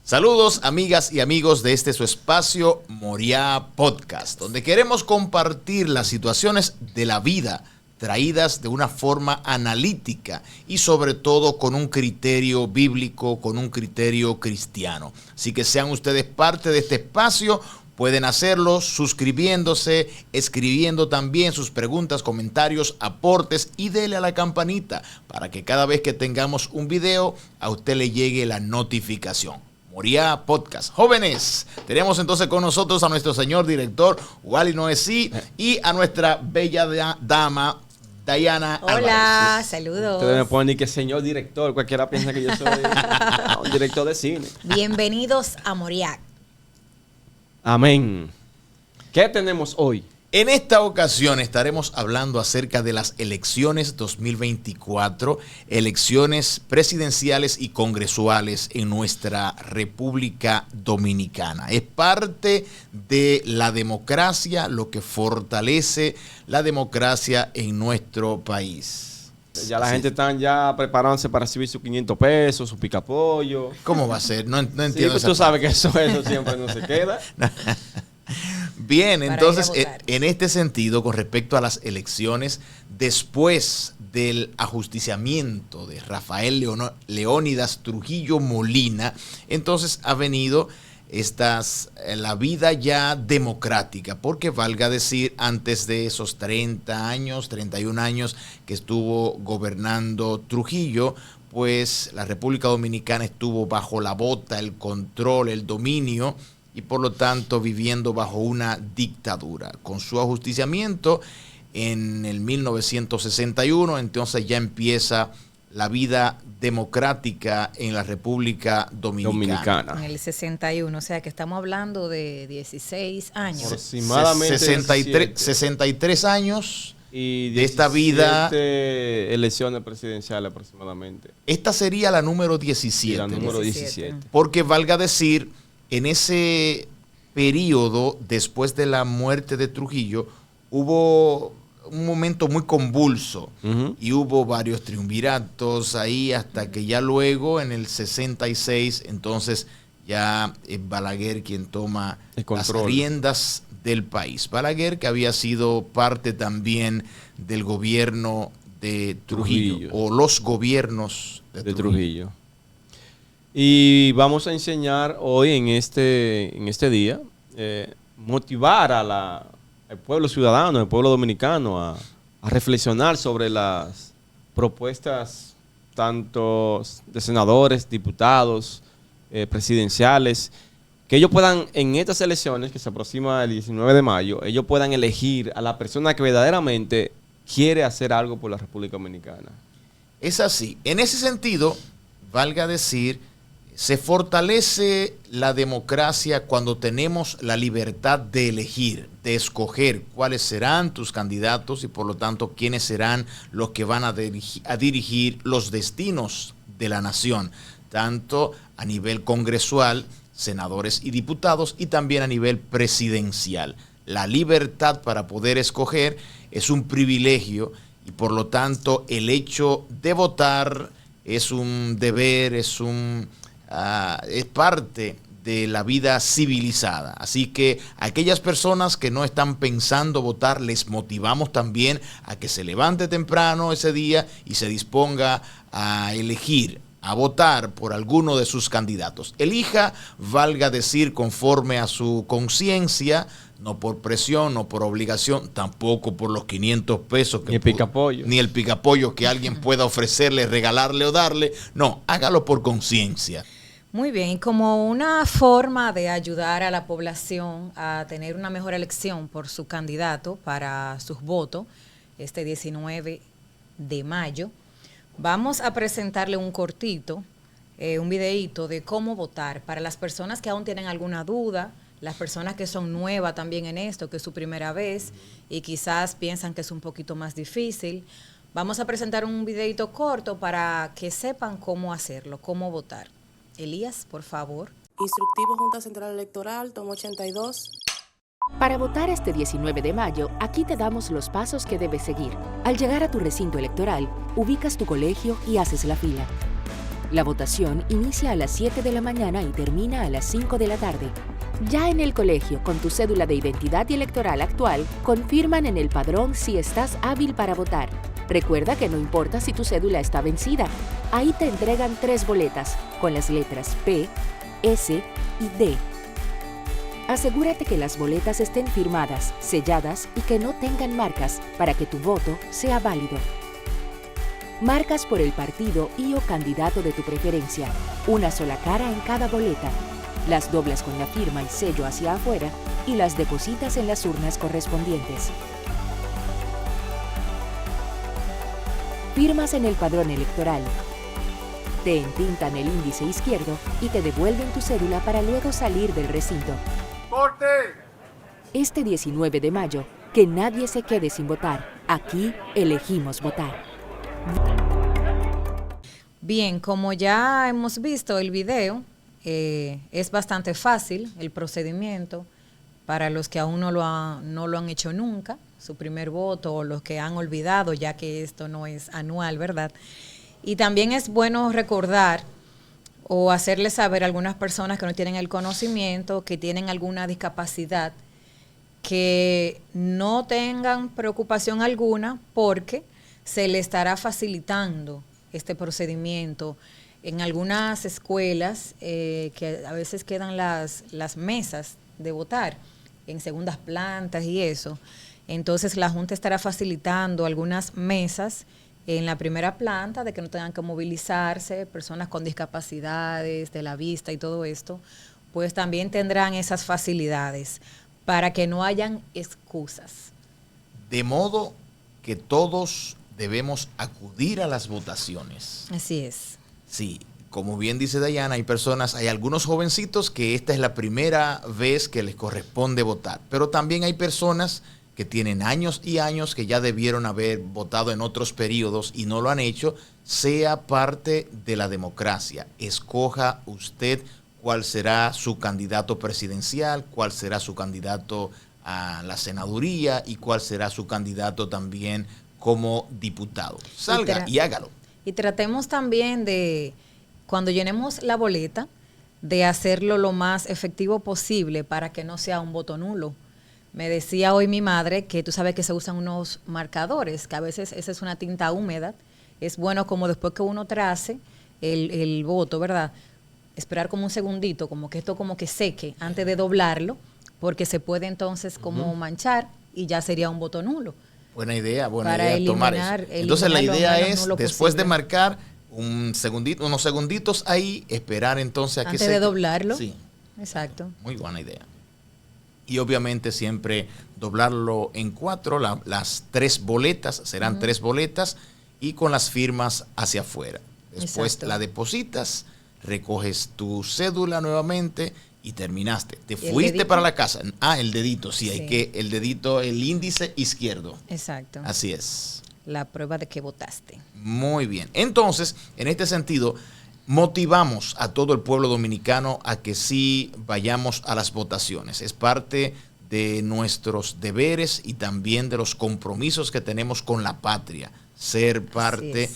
Saludos amigas y amigos de su espacio Moriá Podcast, donde queremos compartir las situaciones de la vida traídas de una forma analítica y sobre todo con un criterio bíblico, con un criterio cristiano. Así que sean ustedes parte de este espacio, pueden hacerlo suscribiéndose, escribiendo también sus preguntas, comentarios, aportes y dele a la campanita para que cada vez que tengamos un video a usted le llegue la notificación. Moriá Podcast. Jóvenes, tenemos entonces con nosotros a nuestro señor director Wally Noesí y a nuestra bella dama Diana. Hola, Álvarez. saludos. Ustedes me ponen ni que señor director, cualquiera piensa que yo soy un director de cine. Bienvenidos a Moriá. Amén. ¿Qué tenemos hoy? En esta ocasión estaremos hablando acerca de las elecciones 2024, elecciones presidenciales y congresuales en nuestra República Dominicana. Es parte de la democracia, lo que fortalece la democracia en nuestro país. Ya la gente está ya preparándose para recibir sus 500 pesos, su picapollo. ¿Cómo va a ser? No entiendo. Sí, pues tú sabes que eso siempre no se queda. Bien, entonces, ir a votar. en este sentido, con respecto a las elecciones, después del ajusticiamiento de Rafael Leónidas Trujillo Molina, entonces ha venido la vida ya democrática, porque valga decir, antes de esos 30 años, 31 años que estuvo gobernando Trujillo, pues la República Dominicana estuvo bajo la bota, el control, el dominio, y por lo tanto viviendo bajo una dictadura. Con su ajusticiamiento en el 1961, entonces ya empieza la vida democrática en la República Dominicana. En el 61, o sea que estamos hablando de 16 años. Aproximadamente 63 años y de esta vida. Elecciones presidenciales aproximadamente. Esta sería la número 17. Y la número 17. Porque valga decir, en ese periodo, después de la muerte de Trujillo, hubo un momento muy convulso y hubo varios triunviratos ahí hasta que ya luego, en el 66, entonces ya es Balaguer quien toma las riendas del país. Balaguer, que había sido parte también del gobierno de Trujillo. O los gobiernos de Trujillo. Y vamos a enseñar hoy en este día, motivar al pueblo ciudadano, al pueblo dominicano a reflexionar sobre las propuestas tanto de senadores, diputados, presidenciales, que ellos puedan, en estas elecciones que se aproxima el 19 de mayo, ellos puedan elegir a la persona que verdaderamente quiere hacer algo por la República Dominicana. Es así. En ese sentido, valga decir, se fortalece la democracia cuando tenemos la libertad de elegir, de escoger cuáles serán tus candidatos y por lo tanto quiénes serán los que van a dirigir los destinos de la nación, tanto a nivel congresual, senadores y diputados, y también a nivel presidencial. La libertad para poder escoger es un privilegio y por lo tanto el hecho de votar es un deber, es parte de la vida civilizada. Así que a aquellas personas que no están pensando votar, les motivamos también a que se levante temprano ese día y se disponga a elegir, a votar por alguno de sus candidatos. Elija, valga decir, conforme a su conciencia, no por presión, no por obligación, tampoco por los 500 pesos que ni el picapollo que alguien pueda ofrecerle, regalarle o darle. No, hágalo por conciencia. Muy bien, y como una forma de ayudar a la población a tener una mejor elección por su candidato para sus votos, este 19 de mayo, vamos a presentarle un cortito, un videíto de cómo votar para las personas que aún tienen alguna duda, las personas que son nuevas también en esto, que es su primera vez y quizás piensan que es un poquito más difícil. Vamos a presentar un videíto corto para que sepan cómo hacerlo, cómo votar. Elías, por favor. Instructivo Junta Central Electoral, tomo 82. Para votar este 19 de mayo, aquí te damos los pasos que debes seguir. Al llegar a tu recinto electoral, ubicas tu colegio y haces la fila. La votación inicia a las 7 de la mañana y termina a las 5 de la tarde. Ya en el colegio, con tu cédula de identidad y electoral actual, confirman en el padrón si estás hábil para votar. Recuerda que no importa si tu cédula está vencida. Ahí te entregan 3 boletas, con las letras P, S y D. Asegúrate que las boletas estén firmadas, selladas y que no tengan marcas para que tu voto sea válido. Marcas por el partido y o candidato de tu preferencia. Una sola cara en cada boleta. Las doblas con la firma y sello hacia afuera y las depositas en las urnas correspondientes. Firmas en el padrón electoral. Te entintan el índice izquierdo y te devuelven tu cédula para luego salir del recinto. ¡Corte! Este 19 de mayo, que nadie se quede sin votar. Aquí elegimos votar. Bien, como ya hemos visto el video, es bastante fácil el procedimiento para los que aún no lo han hecho nunca, su primer voto, o los que han olvidado, ya que esto no es anual, ¿verdad? Y también es bueno recordar o hacerles saber a algunas personas que no tienen el conocimiento, que tienen alguna discapacidad, que no tengan preocupación alguna porque se le estará facilitando este procedimiento. En algunas escuelas que a veces quedan las mesas de votar en segundas plantas y eso, entonces la Junta estará facilitando algunas mesas en la primera planta de que no tengan que movilizarse, personas con discapacidades de la vista y todo esto, pues también tendrán esas facilidades para que no hayan excusas. De modo que todos debemos acudir a las votaciones. Así es. Sí, como bien dice Dayana, hay algunos jovencitos que esta es la primera vez que les corresponde votar, pero también hay personas que tienen años y años que ya debieron haber votado en otros periodos y no lo han hecho. Sea parte de la democracia. Escoja usted cuál será su candidato presidencial, cuál será su candidato a la senaduría y cuál será su candidato también como diputado. Salga y hágalo. Y tratemos también de, cuando llenemos la boleta, de hacerlo lo más efectivo posible para que no sea un voto nulo. Me decía hoy mi madre que tú sabes que se usan unos marcadores, que a veces esa es una tinta húmeda. Es bueno como después que uno trace el voto, ¿verdad? Esperar como un segundito, como que esto como que seque antes de doblarlo, porque se puede entonces como manchar y ya sería un voto nulo. Buena idea Para tomar eso. Entonces la idea es, después de marcar unos segunditos ahí, esperar entonces a que antes seque. de doblarlo. Sí. Exacto. Muy buena idea. Y obviamente siempre doblarlo en 4, las 3 boletas, serán 3 boletas, y con las firmas hacia afuera. Después Exacto. la depositas, recoges tu cédula nuevamente y terminaste. Te fuiste para la casa. El dedito, sí, hay que, el dedito, el índice izquierdo. Exacto. Así es. La prueba de que votaste. Muy bien. Entonces, en este sentido, motivamos a todo el pueblo dominicano a que sí vayamos a las votaciones. Es parte de nuestros deberes y también de los compromisos que tenemos con la patria. Ser parte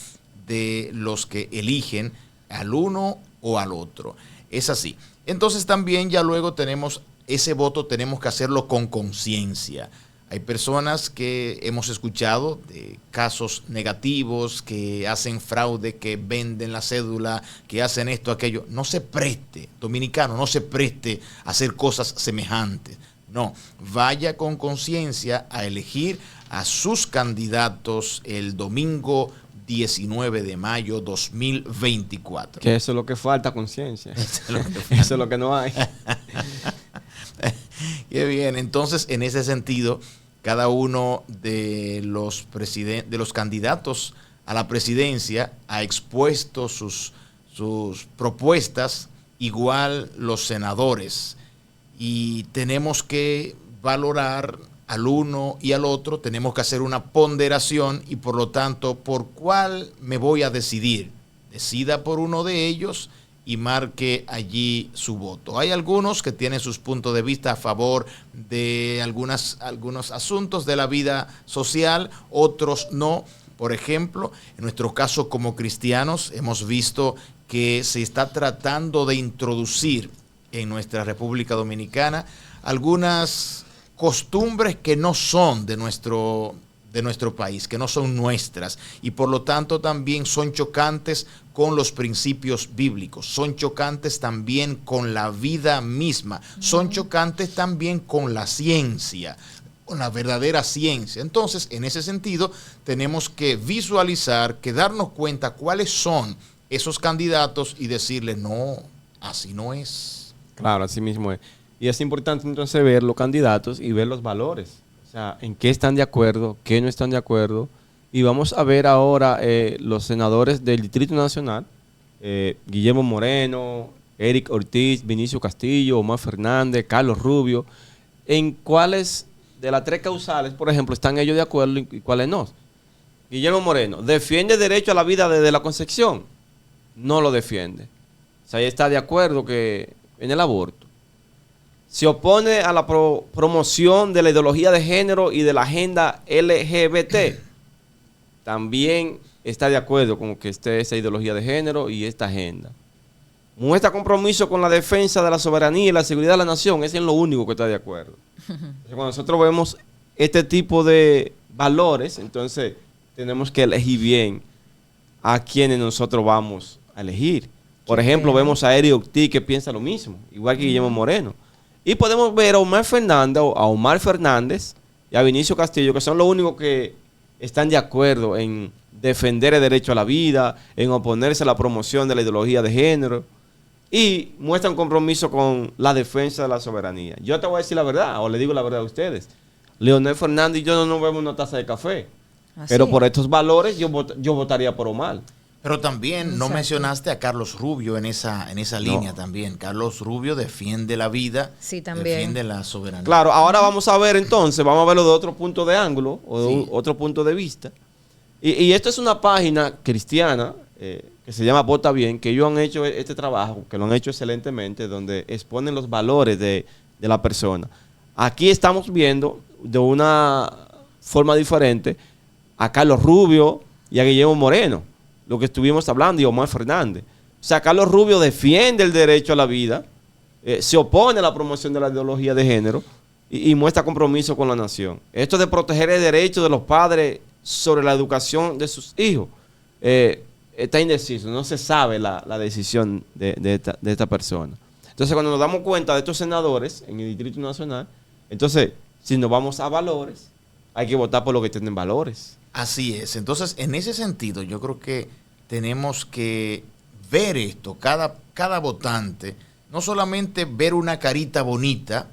de los que eligen al uno o al otro. Es así. Entonces también ya luego tenemos ese voto, tenemos que hacerlo con conciencia. Hay personas que hemos escuchado de casos negativos, que hacen fraude, que venden la cédula, que hacen esto, aquello. No se preste, dominicano, no se preste a hacer cosas semejantes. No, vaya con conciencia a elegir a sus candidatos el domingo 19 de mayo 2024. Que eso es lo que falta, conciencia. Eso es lo que no hay. Qué bien. Entonces, en ese sentido, cada uno de los candidatos a la presidencia ha expuesto sus propuestas, igual los senadores. Y tenemos que valorar al uno y al otro, tenemos que hacer una ponderación y por lo tanto, ¿por cuál me voy a decidir? Decida por uno de ellos y marque allí su voto. Hay algunos que tienen sus puntos de vista a favor de algunos asuntos de la vida social, otros no. Por ejemplo, en nuestro caso como cristianos hemos visto que se está tratando de introducir en nuestra República Dominicana algunas costumbres que no son de nuestro país, que no son nuestras, y por lo tanto también son chocantes con los principios bíblicos, son chocantes también con la vida misma, son chocantes también con la ciencia, con la verdadera ciencia. Entonces, en ese sentido, tenemos que visualizar, que darnos cuenta cuáles son esos candidatos y decirle, no, así no es. Claro, así mismo es. Y es importante entonces ver los candidatos y ver los valores. O sea, en qué están de acuerdo, qué no están de acuerdo. Y vamos a ver ahora los senadores del Distrito Nacional, Guillermo Moreno, Eric Ortiz, Vinicio Castillo, Omar Fernández, Carlos Rubio, en cuáles de las 3 causales, por ejemplo, están ellos de acuerdo y cuáles no. Guillermo Moreno, ¿defiende el derecho a la vida desde la concepción? No lo defiende. O sea, está de acuerdo que en el aborto. Se opone a la promoción de la ideología de género y de la agenda LGBT. También está de acuerdo con que esté esa ideología de género y esta agenda. Muestra compromiso con la defensa de la soberanía y la seguridad de la nación. Ese es lo único que está de acuerdo. Entonces, cuando nosotros vemos este tipo de valores, entonces tenemos que elegir bien a quienes nosotros vamos a elegir. Por ejemplo, vemos a Eric Ortiz que piensa lo mismo, igual que Guillermo Moreno. Y podemos ver a Omar Fernández y a Vinicio Castillo, que son los únicos que están de acuerdo en defender el derecho a la vida, en oponerse a la promoción de la ideología de género y muestran compromiso con la defensa de la soberanía. Yo te voy a decir la verdad, o le digo la verdad a ustedes. Leonel Fernández y yo no nos vemos una taza de café, pero por estos valores yo votaría por Omar. Pero también no mencionaste a Carlos Rubio en esa línea también. Carlos Rubio defiende la vida, defiende la soberanía. Claro, ahora vamos a ver entonces, vamos a verlo de otro punto de ángulo, o de otro punto de vista. Y esto es una página cristiana que se llama Vota Bien, que ellos han hecho este trabajo, que lo han hecho excelentemente, donde exponen los valores de la persona. Aquí estamos viendo de una forma diferente a Carlos Rubio y a Guillermo Moreno, lo que estuvimos hablando, y Omar Fernández. O sea, Carlos Rubio defiende el derecho a la vida, se opone a la promoción de la ideología de género y muestra compromiso con la nación. Esto de proteger el derecho de los padres sobre la educación de sus hijos está indeciso, no se sabe la decisión de esta persona. Entonces, cuando nos damos cuenta de estos senadores en el Distrito Nacional, entonces, si nos vamos a valores, hay que votar por lo que tienen valores. Así es. Entonces, en ese sentido, yo creo que tenemos que ver esto, cada votante, no solamente ver una carita bonita,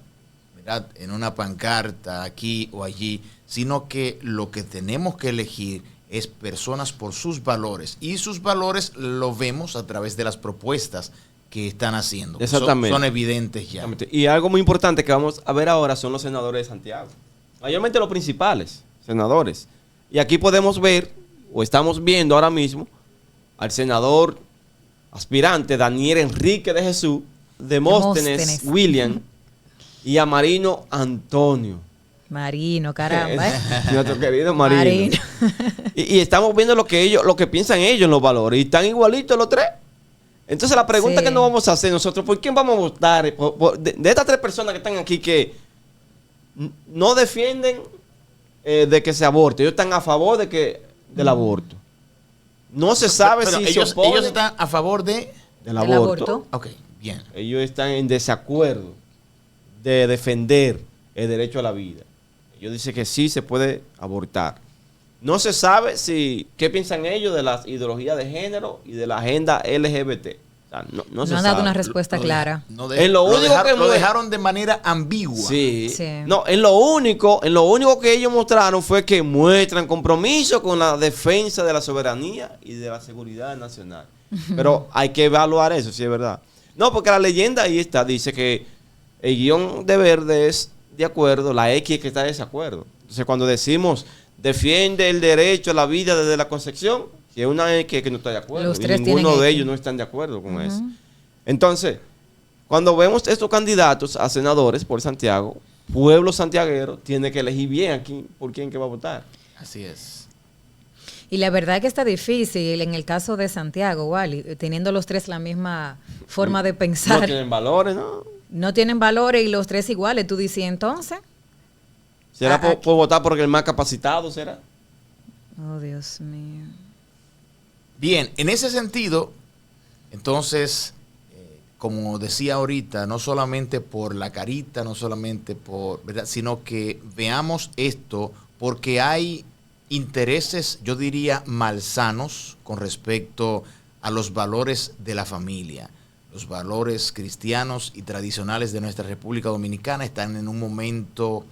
¿verdad?, en una pancarta aquí o allí, sino que lo que tenemos que elegir es personas por sus valores. Y sus valores lo vemos a través de las propuestas que están haciendo. Exactamente. Son evidentes ya. Y algo muy importante que vamos a ver ahora son los senadores de Santiago. Mayormente los principales senadores. Y aquí podemos ver, o estamos viendo ahora mismo, al senador aspirante Daniel Enrique de Jesús, Demóstenes William y a Marino Antonio. Marino, caramba, Nuestro querido Marino. Y estamos viendo lo que piensan ellos en los valores. Y están igualitos los 3. Entonces la pregunta que nos vamos a hacer nosotros, ¿por quién vamos a votar? De estas 3 personas que están aquí que no defienden de que se aborte. Ellos están a favor del aborto. No se sabe si ellos están a favor del aborto. Ok, bien. Ellos están en desacuerdo de defender el derecho a la vida. Ellos dicen que sí se puede abortar. No se sabe qué piensan ellos de las ideologías de género y de la agenda LGBT. O sea, no se han dado una respuesta clara. Lo dejaron de manera ambigua. Sí. No, en lo único que ellos mostraron fue que muestran compromiso con la defensa de la soberanía y de la seguridad nacional. Pero hay que evaluar eso, si es verdad. No, porque la leyenda ahí está, dice que el guión de verde es de acuerdo, la X es que está de desacuerdo. Entonces, cuando decimos defiende el derecho a la vida desde la concepción, que es una X que no está de acuerdo. Los y 3 ninguno de ellos no están de acuerdo con eso. Entonces, cuando vemos estos candidatos a senadores por Santiago, pueblo santiaguero tiene que elegir bien aquí por quién que va a votar. Así es. Y la verdad es que está difícil en el caso de Santiago, Wally, teniendo los tres la misma forma de pensar. No tienen valores, ¿no? No tienen valores y los tres iguales. Tú dices, entonces. ¿Será por votar por el más capacitado, será? Oh, Dios mío. Bien, en ese sentido, entonces, como decía ahorita, no solamente por la carita, no solamente por, ¿verdad?, sino que veamos esto porque hay intereses, yo diría, malsanos con respecto a los valores de la familia. Los valores cristianos y tradicionales de nuestra República Dominicana están en un momento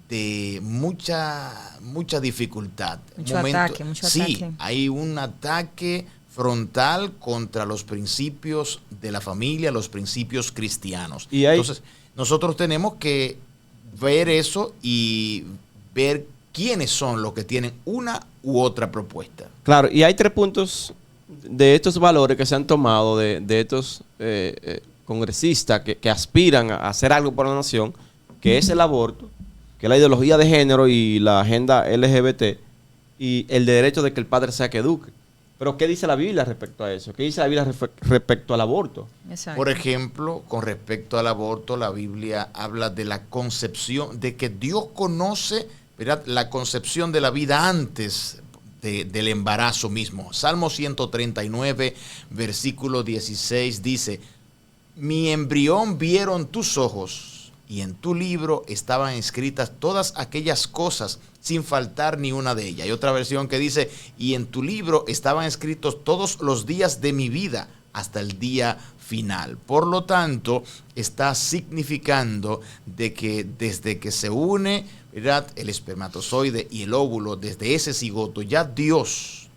de mucha dificultad. Mucho ataque. Sí, hay un ataque frontal contra los principios de la familia, los principios cristianos. Entonces, nosotros tenemos que ver eso y ver quiénes son los que tienen una u otra propuesta. Claro, y hay 3 puntos de estos valores que se han tomado de estos congresistas que aspiran a hacer algo por la nación, que es el aborto, que es la ideología de género y la agenda LGBT, y el derecho de que el padre sea que eduque. Pero ¿qué dice la Biblia respecto a eso? ¿Qué dice la Biblia respecto al aborto? Exacto. Por ejemplo, con respecto al aborto, la Biblia habla de la concepción, de que Dios conoce, ¿verdad?, la concepción de la vida antes del embarazo mismo. Salmo 139, versículo 16 dice: mi embrión vieron tus ojos, y en tu libro estaban escritas todas aquellas cosas, sin faltar ni una de ellas. Hay otra versión que dice: y en tu libro estaban escritos todos los días de mi vida, hasta el día final. Por lo tanto, está significando de que desde que se une, ¿verdad?, el espermatozoide y el óvulo, desde ese cigoto, ya Dios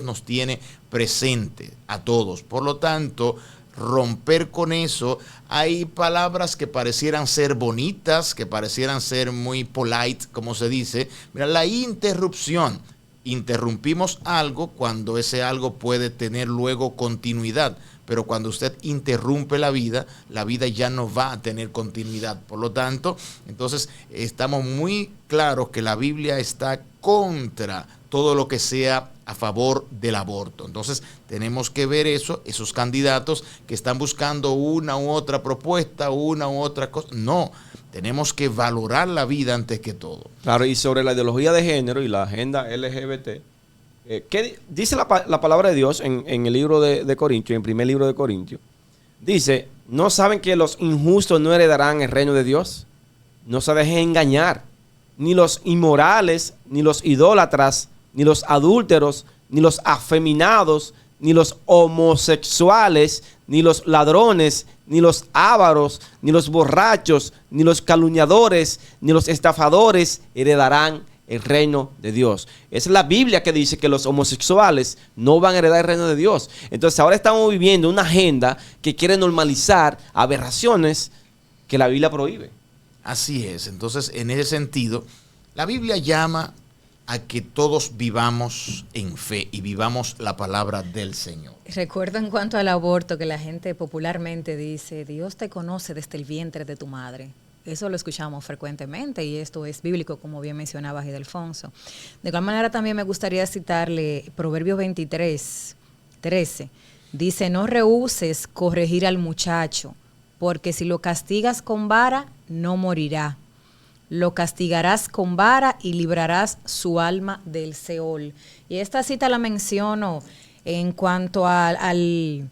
nos tiene presente a todos. Por lo tanto, romper con eso, hay palabras que parecieran ser bonitas, que parecieran ser muy polite, como se dice. Mira, la interrupción. Interrumpimos algo cuando ese algo puede tener luego continuidad, pero cuando usted interrumpe la vida ya no va a tener continuidad. Por lo tanto, entonces estamos muy claros que la Biblia está contra todo lo que sea a favor del aborto. Entonces tenemos que ver eso, esos candidatos que están buscando una u otra propuesta, una u otra cosa. No, tenemos que valorar la vida antes que todo. Claro, y sobre la ideología de género y la agenda LGBT, ¿qué dice la palabra de Dios en el libro de Corintios, en el primer libro de Corintios? Dice: ¿no saben que los injustos no heredarán el reino de Dios? No se dejen engañar, ni los inmorales, ni los idólatras, ni los adúlteros, ni los afeminados, ni los homosexuales, ni los ladrones, ni los ávaros, ni los borrachos, ni los calumniadores, ni los estafadores heredarán el reino de Dios. Esa es la Biblia que dice que los homosexuales no van a heredar el reino de Dios. Entonces ahora estamos viviendo una agenda que quiere normalizar aberraciones que la Biblia prohíbe. Así es. Entonces, en ese sentido, la Biblia llama a que todos vivamos en fe y vivamos la palabra del Señor. Recuerdo en cuanto al aborto que la gente popularmente dice: Dios te conoce desde el vientre de tu madre. Eso lo escuchamos frecuentemente y esto es bíblico, como bien mencionaba Gidelfonso. De igual manera, también me gustaría citarle Proverbios 23:13. Dice: no rehúses corregir al muchacho, porque si lo castigas con vara, no morirá. Lo castigarás con vara y librarás su alma del Seol. Y esta cita la menciono en cuanto al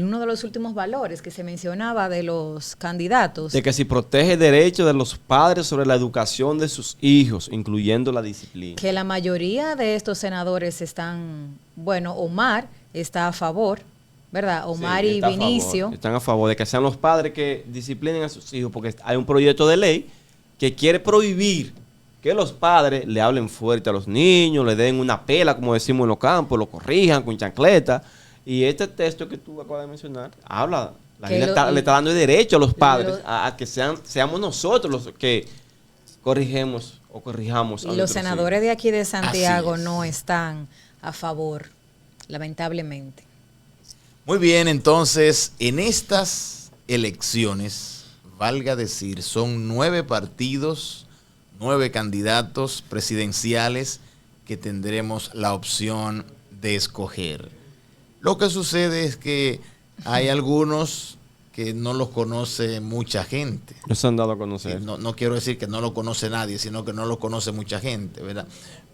uno de los últimos valores que se mencionaba de los candidatos. De que si protege el derecho de los padres sobre la educación de sus hijos, incluyendo la disciplina. Que la mayoría de estos senadores están, bueno, Omar está a favor, ¿verdad? Omar y Vinicio. Están a favor de que sean los padres que disciplinen a sus hijos, porque hay un proyecto de ley que quiere prohibir que los padres le hablen fuerte a los niños, le den una pela, como decimos en los campos, lo corrijan con chancleta. Y este texto que tú acabas de mencionar habla, le está dando el derecho a los padres a que seamos nosotros los que corrijamos a y los senadores hijos de aquí de Santiago no están a favor, lamentablemente. Muy bien, entonces, en estas elecciones, valga decir, son 9 partidos, 9 candidatos presidenciales que tendremos la opción de escoger. Lo que sucede es que hay algunos que no los conoce mucha gente. No se han dado a conocer. No quiero decir que no lo conoce nadie, sino que no lo conoce mucha gente, ¿verdad?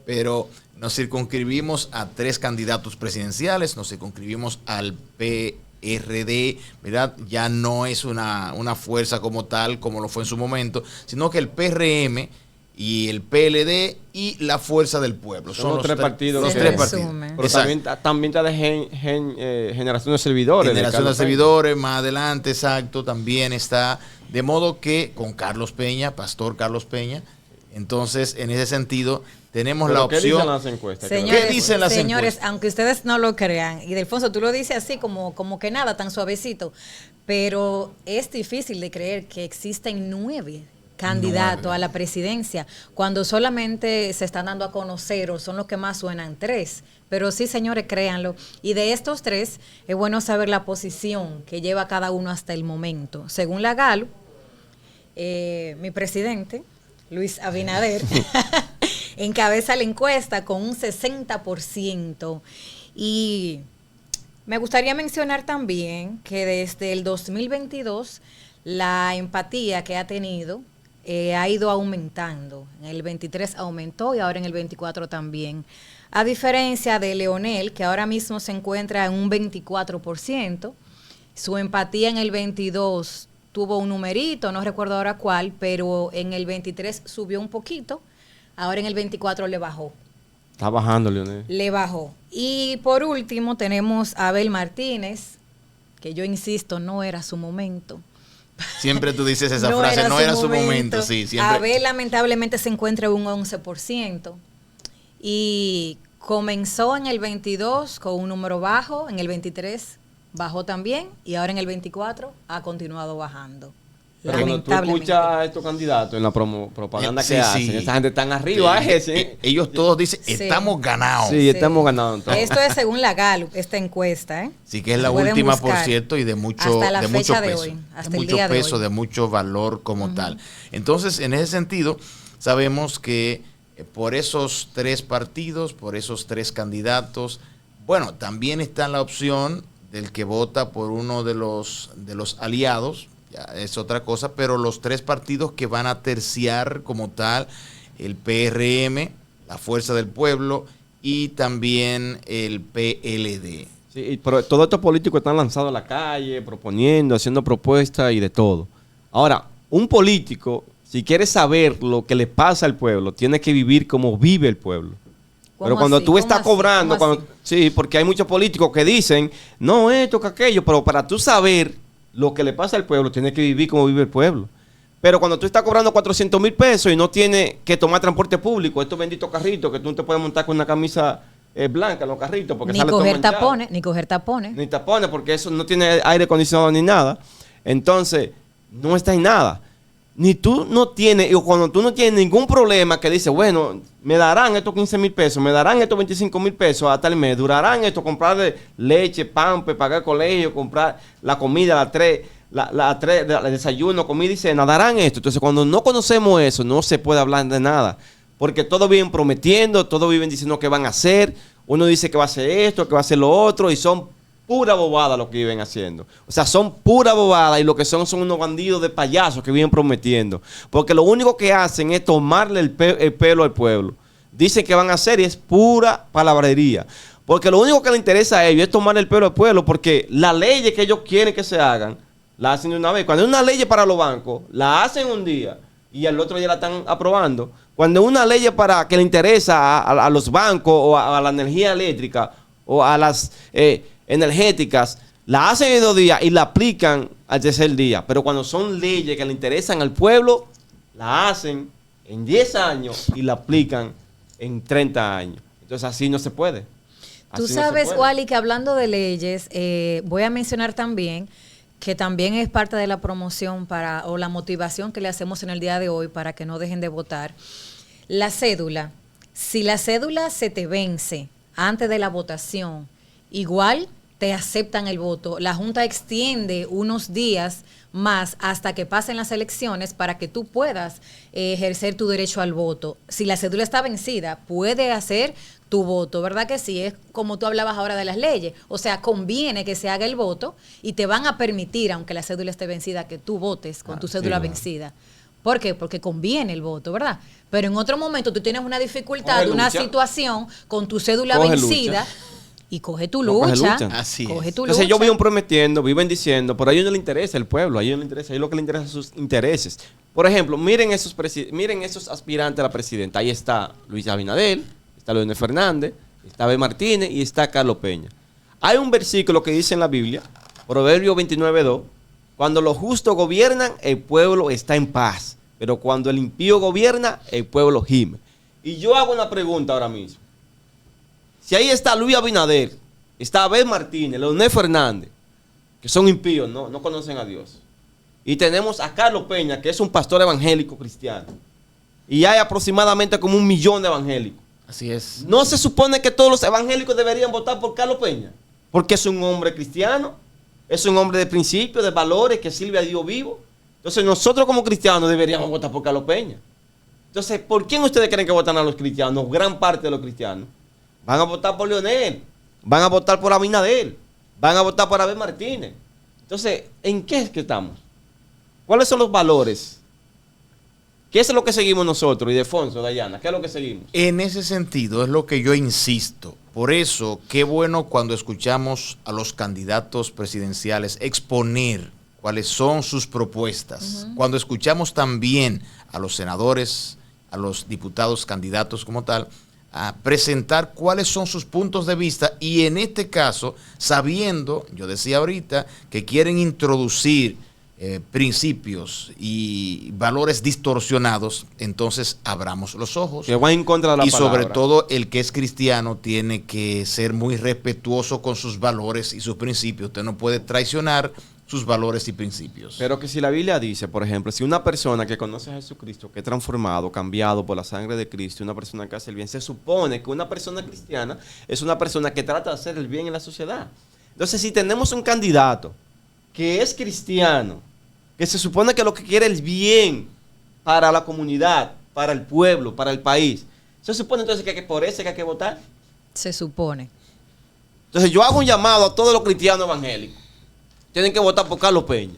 Pero nos circunscribimos a 3 candidatos presidenciales, nos circunscribimos al PRD, ¿verdad? Ya no es una fuerza como tal, como lo fue en su momento, sino que el PRM y el PLD y la Fuerza del Pueblo. Son los 3 partidos. Los 3 partidos. Pero también está de generación de servidores. Generación de servidores, más adelante, exacto, también está. De modo que con Carlos Peña, Pastor Carlos Peña, entonces en ese sentido tenemos la opción. ¿Qué dicen las encuestas? ¿Qué dicen las señores, encuestas? aunque ustedes no lo crean, y Delfonso, tú lo dices así como que nada, tan suavecito, pero es difícil de creer que existen 9 candidatos a la presidencia, cuando solamente se están dando a conocer o son los que más suenan 3. Pero sí, señores, créanlo. Y de estos 3, es bueno saber la posición que lleva cada uno hasta el momento. Según la Gallup, mi presidente, Luis Abinader, encabeza la encuesta con un 60%. Y me gustaría mencionar también que desde el 2022 la empatía que ha tenido ha ido aumentando. En el 23 aumentó y ahora en el 24 también. A diferencia de Leonel, que ahora mismo se encuentra en un 24%, su empatía en el 22 tuvo un numerito, no recuerdo ahora cuál, pero en el 23 subió un poquito, ahora en el 24 le bajó. Está bajando, Leonel. Le bajó. Y por último tenemos a Abel Martínez, que yo insisto, no era su momento. Siempre tú dices esa frase, no era su momento. Sí, siempre. Abel lamentablemente se encuentra en un 11%. Y comenzó en el 22 con un número bajo, en el 23 bajó también y ahora en el 24 ha continuado bajando. Pero cuando tú escuchas a estos candidatos en la propaganda que hacen, esa gente tan arriba. Ellos todos dicen, estamos ganados. Sí, estamos ganados. Esto es según la Gallup, esta encuesta, ¿eh? Sí, que es la última, por cierto, y de mucho, hasta la de fecha mucho de peso. hoy, hasta de el mucho día peso, de hoy. de mucho valor como tal. Entonces, en ese sentido, sabemos que por esos 3 partidos, por esos 3 candidatos, bueno, también está la opción del que vota por uno de los aliados, ya es otra cosa, pero los 3 partidos que van a terciar como tal, el PRM, la Fuerza del Pueblo y también el PLD. Sí, pero todos estos políticos están lanzados a la calle, proponiendo, haciendo propuestas y de todo. Ahora, un político, si quiere saber lo que le pasa al pueblo, tiene que vivir como vive el pueblo. Pero cuando tú estás cobrando, sí, porque hay muchos políticos que dicen, no esto, que aquello, pero para tú saber lo que le pasa al pueblo, tienes que vivir como vive el pueblo. Pero cuando tú estás cobrando 400,000 pesos y no tienes que tomar transporte público, estos benditos carritos que tú no te puedes montar con una camisa blanca en los carritos, porque ni coger tapones, Ni tapones, porque eso no tiene aire acondicionado ni nada. Entonces, no está en nada. Ni tú no tienes, o cuando tú no tienes ningún problema que dices, bueno, me darán estos 15,000 pesos, me darán estos 25,000 pesos hasta el mes, durarán esto, comprar leche, pan, pagar colegio, comprar la comida, el desayuno, comida y cena, darán esto. Entonces, cuando no conocemos eso, no se puede hablar de nada, porque todos viven prometiendo, todos viven diciendo que van a hacer, uno dice que va a hacer esto, que va a hacer lo otro, y son pura bobada lo que viven haciendo. O sea, son pura bobada y lo que son unos bandidos de payasos que viven prometiendo. Porque lo único que hacen es tomarle el pelo al pueblo. Dicen que van a hacer y es pura palabrería. Porque lo único que les interesa a ellos es tomarle el pelo al pueblo, porque las leyes que ellos quieren que se hagan, la hacen de una vez. Cuando es una ley para los bancos, la hacen un día y al otro día la están aprobando. Cuando es una ley para que le interesa a los bancos o a la energía eléctrica o a las energéticas, la hacen en 2 días y la aplican al tercer día. Pero cuando son leyes que le interesan al pueblo, la hacen en 10 años y la aplican en 30 años. Entonces así no se puede. Tú sabes, Wally, que hablando de leyes, voy a mencionar también que también es parte de la promoción o la motivación que le hacemos en el día de hoy para que no dejen de votar. La cédula. Si la cédula se te vence antes de la votación, igual te aceptan el voto, la Junta extiende unos días más hasta que pasen las elecciones para que tú puedas ejercer tu derecho al voto. Si la cédula está vencida, puede hacer tu voto, ¿verdad que sí? Es como tú hablabas ahora de las leyes. O sea, conviene que se haga el voto y te van a permitir, aunque la cédula esté vencida, que tú votes con tu cédula vencida. ¿Por qué? Porque conviene el voto, ¿verdad? Pero en otro momento tú tienes una dificultad, una situación con tu cédula vencida. Y coge tu lucha. Así es. Coge tu Entonces lucha. ellos viven prometiendo, viven diciendo, pero a ellos no les interesa el pueblo, a ellos no les interesa, a ellos lo que les interesa son sus intereses. Por ejemplo, miren esos aspirantes a la presidenta. Ahí está Luis Abinader, está Leonel Fernández, está Abel Martínez y está Carlos Peña. Hay un versículo que dice en la Biblia, Proverbios 29:2, cuando los justos gobiernan, el pueblo está en paz, pero cuando el impío gobierna, el pueblo gime. Y yo hago una pregunta ahora mismo. Si ahí está Luis Abinader, está Abel Martínez, Leonel Fernández, que son impíos, no conocen a Dios. Y tenemos a Carlos Peña, que es un pastor evangélico cristiano. Y hay aproximadamente como 1 millón de evangélicos. Así es. ¿No se supone que todos los evangélicos deberían votar por Carlos Peña? Porque es un hombre cristiano, es un hombre de principios, de valores, que sirve a Dios vivo. Entonces nosotros como cristianos deberíamos votar por Carlos Peña. Entonces, ¿por quién ustedes creen que votan a los cristianos? Gran parte de los cristianos. Van a votar por Leonel, van a votar por Abinader, van a votar por Abel Martínez. Entonces, ¿en qué es que estamos? ¿Cuáles son los valores? ¿Qué es lo que seguimos nosotros? Ildefonso, Dayana, ¿qué es lo que seguimos? En ese sentido es lo que yo insisto. Por eso, qué bueno cuando escuchamos a los candidatos presidenciales exponer cuáles son sus propuestas. Cuando escuchamos también a los senadores, a los diputados candidatos como tal, a presentar cuáles son sus puntos de vista y en este caso, sabiendo, yo decía ahorita, que quieren introducir principios y valores distorsionados, entonces abramos los ojos. Que van en contra de la y palabra. sobre todo el que es cristiano tiene que ser muy respetuoso con sus valores y sus principios. Usted no puede traicionar sus valores y principios. Pero que si la Biblia dice, por ejemplo, si una persona que conoce a Jesucristo, que es transformado, cambiado por la sangre de Cristo, una persona que hace el bien, se supone que una persona cristiana es una persona que trata de hacer el bien en la sociedad. Entonces, si tenemos un candidato que es cristiano, que se supone que lo que quiere es bien para la comunidad, para el pueblo, para el país, se supone entonces que por ese que hay que votar. Se supone. Entonces, yo hago un llamado a todos los cristianos evangélicos. Tienen que votar por Carlos Peña.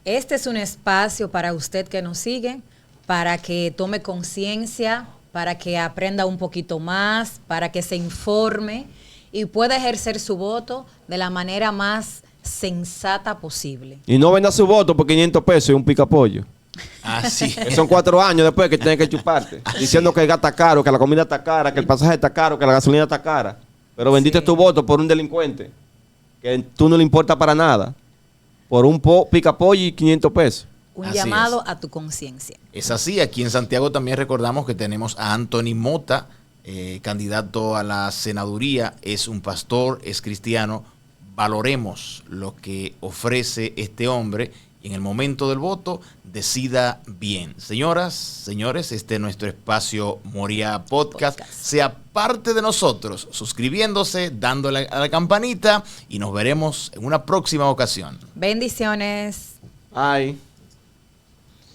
Este es un espacio para usted que nos sigue, para que tome conciencia, para que aprenda un poquito más, para que se informe y pueda ejercer su voto de la manera más sensata posible. Y no venda su voto por 500 pesos y un picapollo. Así es. Que son 4 años después que tienen que chuparte. Diciendo que el gas está caro, que la comida está cara, que el pasaje está caro, que la gasolina está cara. Pero vendiste tu voto por un delincuente que tú no le importa para nada. Por un picapollo y 500 pesos. Un Así llamado es. a tu conciencia. Es así, aquí en Santiago también recordamos que tenemos a Anthony Mota, candidato a la senaduría, es un pastor, es cristiano. Valoremos lo que ofrece este hombre y en el momento del voto decida bien. Señoras, señores, este es nuestro espacio Moria Podcast. Sea parte de nosotros, suscribiéndose, dándole a la campanita y nos veremos en una próxima ocasión. Bendiciones. Ay.